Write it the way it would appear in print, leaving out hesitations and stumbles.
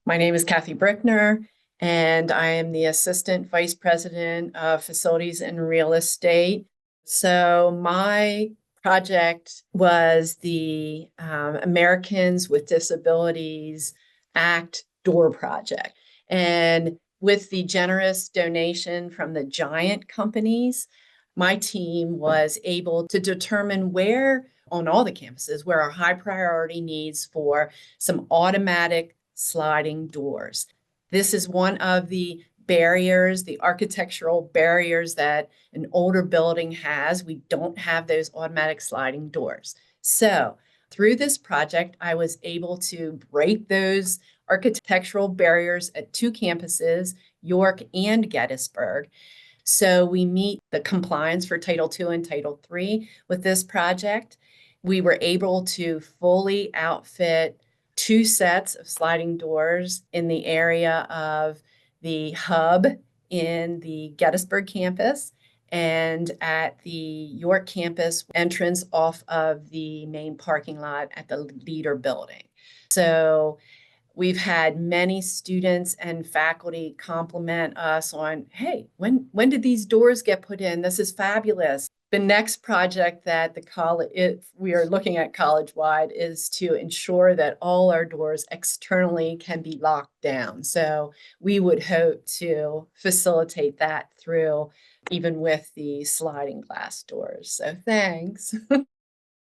My name is Kathy Brickner, and I am the Assistant Vice President of Facilities and Real Estate. So, my project was the Americans with Disabilities Act Door Project. And with the generous donation from the giant companies, my team was able to determine where on all the campuses where our high priority needs for some automatic sliding doors. This is one of the barriers, the architectural barriers that an older building has. We don't have those automatic sliding doors. So, through this project, I was able to break those architectural barriers at two campuses, York and Gettysburg. So we meet the compliance for Title II and Title III with this project. We were able to fully outfit two sets of sliding doors in the area of the hub in the Gettysburg campus and at the York campus entrance off of the main parking lot at the Leader building. So we've had many students and faculty compliment us on, hey, when did these doors get put in? This is fabulous. The next project that the college we are looking at college-wide is to ensure that all our doors externally can be locked down. So we would hope to facilitate that through even with the sliding glass doors. So thanks.